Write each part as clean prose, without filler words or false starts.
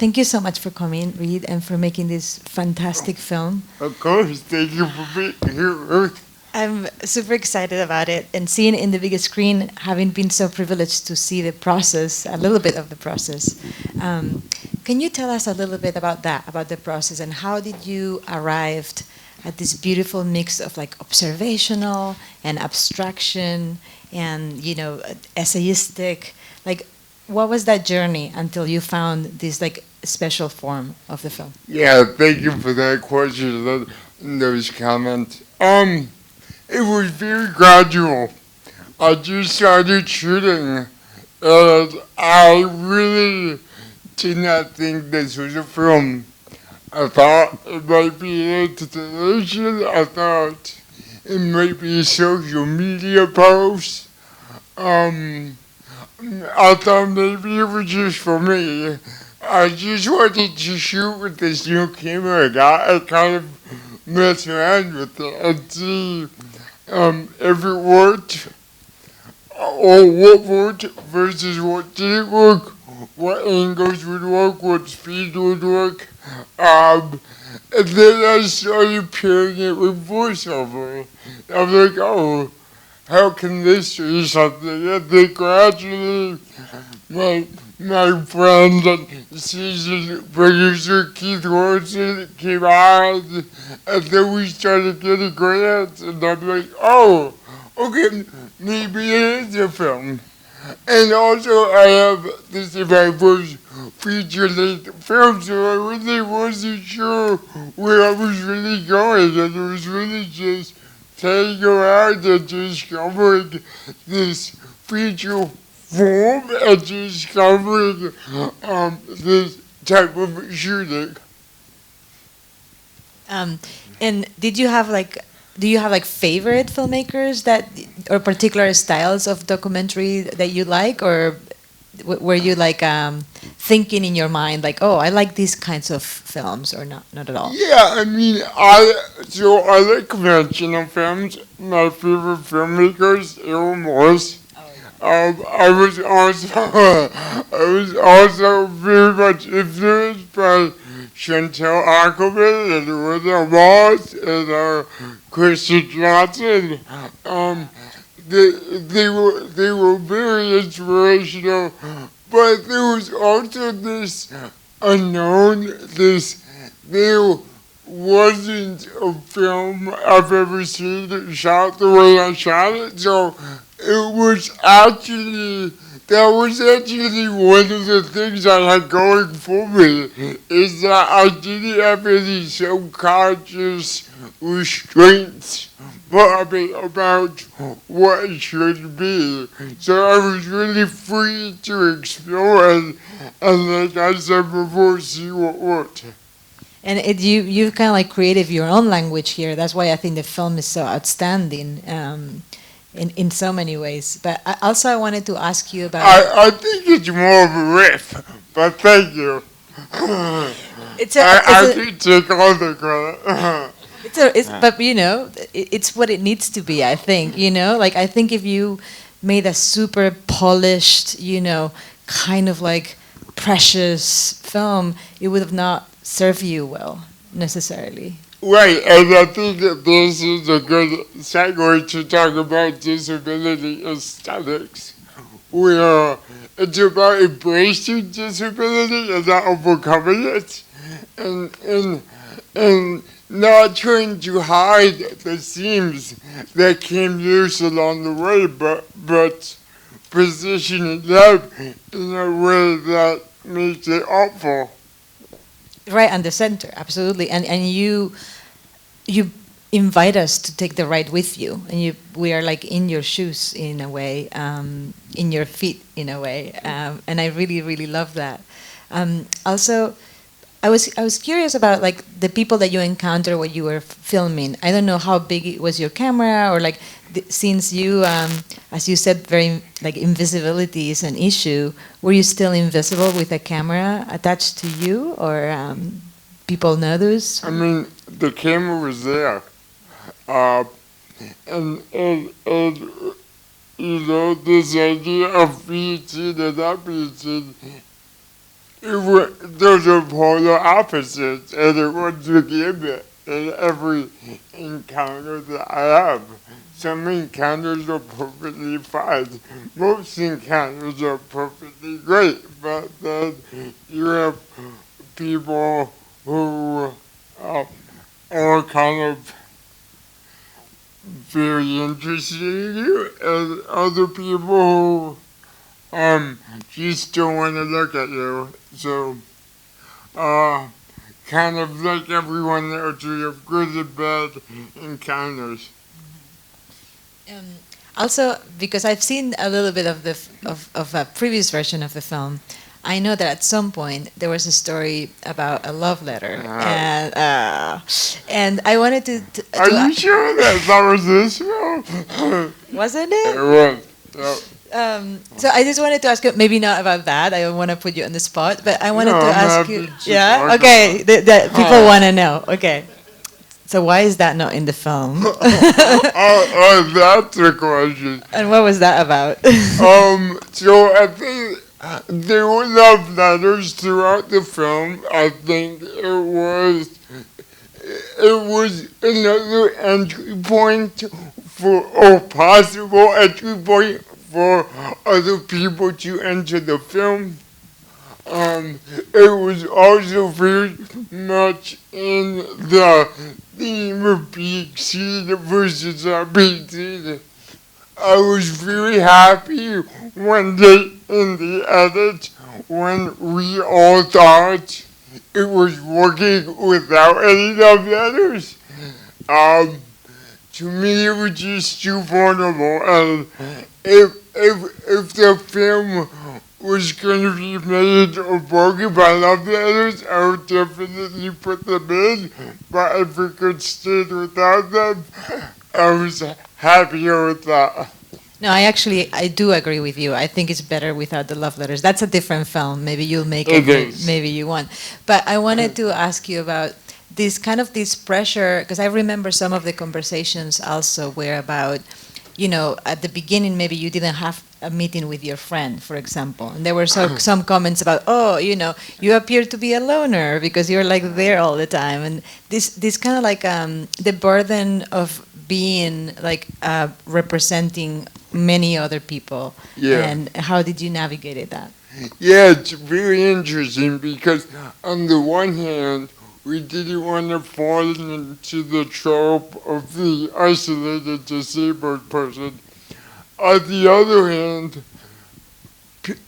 thank you so much for coming, Reid, and for making this fantastic film. Of course, thank you for being here. I'm super excited about it, and seeing it in the biggest screen, having been so privileged to see the process, a little bit of the process. Can you tell us a little bit about that, about the process, and how did you arrive at this beautiful mix of like observational and abstraction and, you know, essayistic? Like, what was that journey until you found this like special form of the film? Yeah, thank you for that question and those comments. It was very gradual. I just started shooting, and I really did not think this was a film. I thought it might be an installation. I thought it might be a social media post. I thought maybe it was just for me. I just wanted to shoot with this new camera I got. I kind of mess around with it and see if it worked, or what worked versus what didn't work, what angles would work, what speed would work. And then I started pairing it with voiceover. I was like, oh, how can this be something? And then gradually, my friend and seasoned producer Keith Wilson came on, and then we started getting grants, and I'm like, oh, okay, maybe it is a film. And also, I have this is my first feature-length film, so I really wasn't sure where I was really going, and it was really just playing around and discovering this feature form and discovering this type of shooting. And did you have like, do you have like favorite filmmakers that, or particular styles of documentary that you like, or were you like thinking in your mind like, oh, I like these kinds of films, or not at all? Yeah, I mean, I like conventional films. My favorite filmmakers, Errol Morris. I was also very much influenced by Chantal Ackerman and Rita Moss and Christian Johnson. They were very inspirational, but there was also this unknown, there wasn't a film I've ever seen shot the way I shot it, so that was actually one of the things I had going for me, is that I didn't have any subconscious restraints about what it should be. So I was really free to explore and like I said before, see what worked. And you kind of like created your own language here. That's why I think the film is so outstanding in so many ways. But I wanted to ask you about... I think it's more of a riff, but thank you. I can take all the credit. But you know, it's what it needs to be, I think. You know, like I think if you made a super polished, you know, kind of like precious film, it would have not served you well necessarily. Right, and I think that this is a good segue to talk about disability aesthetics, where it's about embracing disability and not overcoming it, and not trying to hide the seams that came loose along the way, but positioning them in a way that makes it helpful. Right, and the center, absolutely. And you invite us to take the ride with you, and we are like in your shoes in a way, in your feet in a way, and I really, really love that. Also, I was curious about like the people that you encounter when you were filming. I don't know how big it was your camera, or like since you, as you said, very like invisibility is an issue. Were you still invisible with a camera attached to you, or people notice? I mean, the camera was there, and you know, this idea of being seen and not being seen those are polar opposites, and it was a given in every encounter that I have. Some encounters are perfectly fine. Most encounters are perfectly great, but then you have people who are kind of very interested in you, and other people who just don't want to look at you. So, kind of like everyone else, we have good and bad encounters. Also, because I've seen a little bit of of a previous version of the film, I know that at some point there was a story about a love letter, and I wanted to Are you sure that was this film? wasn't it? It was. Yep. So I just wanted to ask you, maybe not about that. I don't want to put you on the spot, but I wanted to ask you. Yeah. Okay. The people want to know. Okay. So why is that not in the film? That's the question. And what was that about? So I think there were love letters throughout the film. I think it was another entry point or possible entry point for other people to enter the film. It was also very much in the theme of being seen versus not being seen. I was very happy one day in the edit when we all thought it was working without any love letters. To me, it was just too vulnerable, and if the film was going to be made or broken by love letters, I would definitely put them in. But if we could stay without them, I was happier with that. No, I do agree with you. I think it's better without the love letters. That's a different film. Maybe you'll make it. Maybe you won't. But I wanted to ask you about this pressure, because I remember some of the conversations also were about, at the beginning, maybe you didn't have a meeting with your friend, for example. And there were some comments about, you appear to be a loner because you're like there all the time. And this kind of like the burden of being like representing many other people. Yeah. And how did you navigate that? Yeah, it's very interesting because on the one hand, we didn't want to fall into the trope of the isolated disabled person. On the other hand,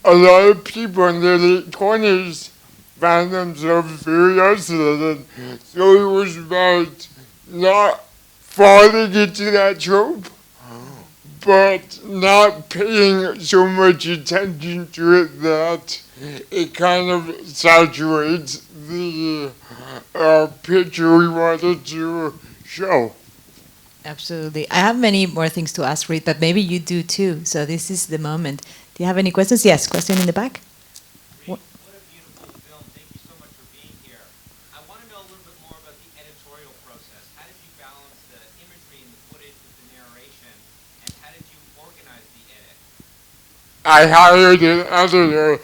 a lot of people in their late 20s found themselves very isolated. So it was about not falling into that trope, but not paying so much attention to it that it kind of saturates the picture we wanted to show. Absolutely. I have many more things to ask Reid, but maybe you do too. So this is the moment. Do you have any questions? Yes, question in the back. What a beautiful film. Thank you so much for being here. I want to know a little bit more about the editorial process. How did you balance the imagery and the footage with the narration, and how did you organize the edit? I hired an editor.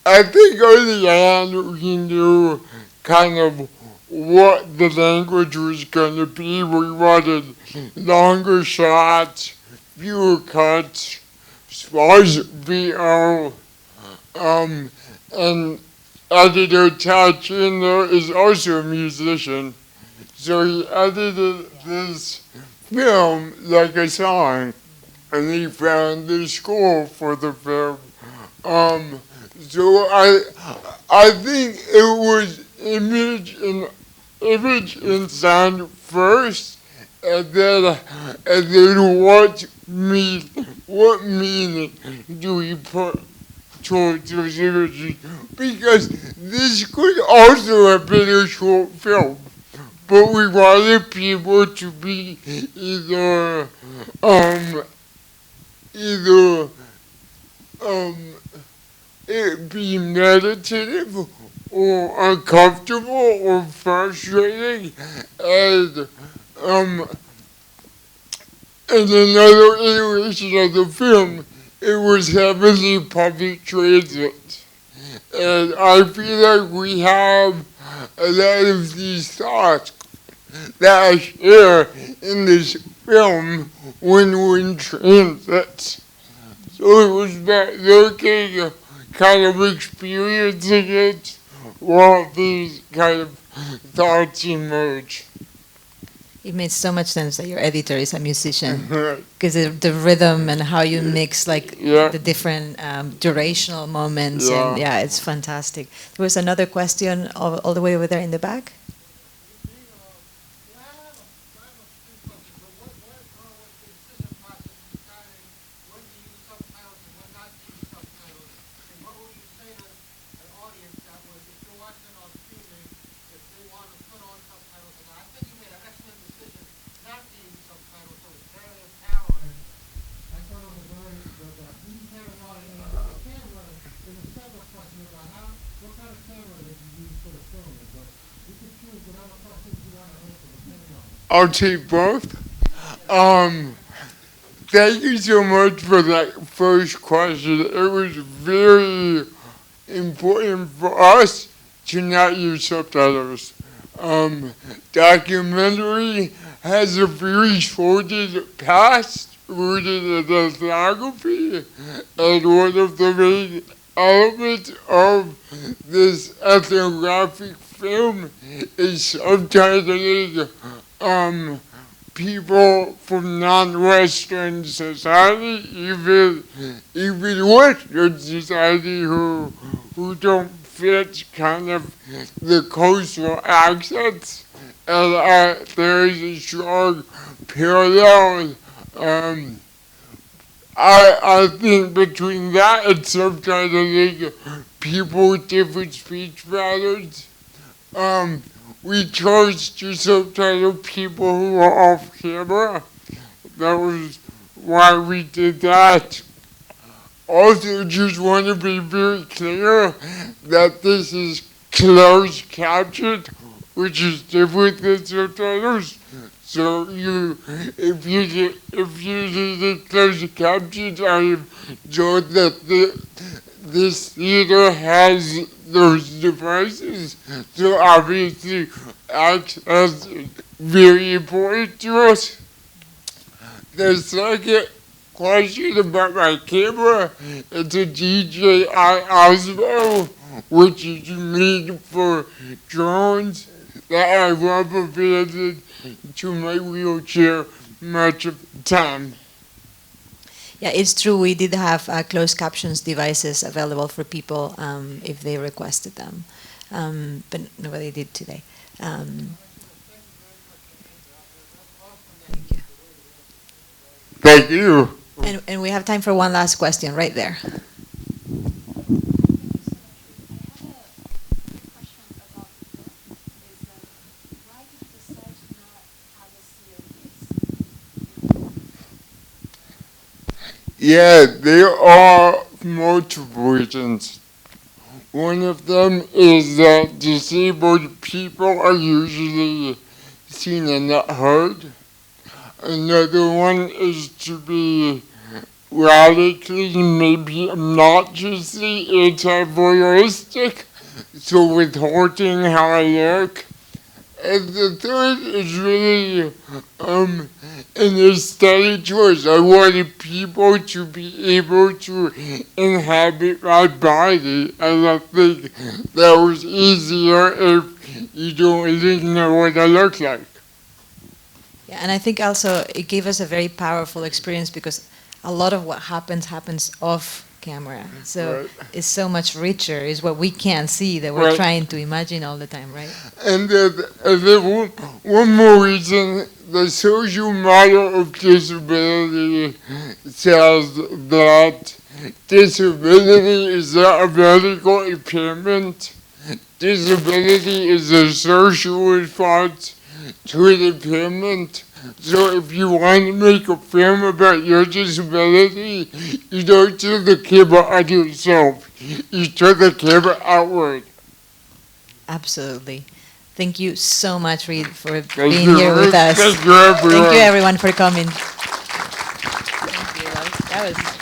I think early on we knew kind of what the language was going to be. We wanted longer shots, fewer cuts, sparse VO, and editor Touch in there is also a musician. So he edited this film like a song, and he found the score for the film. So I think it was image and sound first, and then what meaning do we put towards those images? Because this could also have been a short film, but we wanted people to be either it be meditative or uncomfortable or frustrating, and in another iteration of the film, it was heavily public transit. And I feel like we have a lot of these thoughts that I share in this film when we're in transit. So it was about looking, kind of experiencing it while these kind of thoughts emerge. It made so much sense that your editor is a musician, because the rhythm and how you mix like the different durational moments, and it's fantastic. There was another question all the way over there in the back. I'll take both. Thank you so much for that first question. It was very important for us to not use subtitles. Documentary has a very sordid past rooted in ethnography, and one of the main elements of this ethnographic film is subtitling people from non-Western society, even Western society who don't fit kind of the coastal accents, and there is a strong parallel. I think between that and subtitling people with different speech patterns. We chose to subtitle people who are off camera. That was why we did that. Also, just want to be very clear that this is closed captioned, which is different than subtitles. So if you use the closed captions, I am told that this theater has those devices, so obviously access is very important to us. The second question about my camera, it's a DJI Osmo, which is made for drones that I rubber banded to my wheelchair much of the time. Yeah, it's true. We did have closed captions devices available for people if they requested them, but nobody did today. Thank you. Thank you. And we have time for one last question right there. Yeah, there are multiple reasons. One of them is that disabled people are usually seen and not heard. Another one is to be radically, maybe obnoxiously anti-voyeuristic, so withholding how I look. And the third is really an aesthetic choice. I wanted people to be able to inhabit my body, and I think that was easier if you don't really know what I look like. Yeah, and I think also it gave us a very powerful experience because a lot of what happens off camera. So it's so much richer, is what we can't see that we're trying to imagine all the time, right? And then one more reason, the social model of disability says that disability is not a medical impairment. Disability is a social response to an impairment. So if you want to make a film about your disability, you don't turn the camera on yourself. You turn the camera outward. Absolutely. Thank you so much, Reid, for being here with us. Thank you, everyone. Thank you, everyone, for coming. Thank you. That was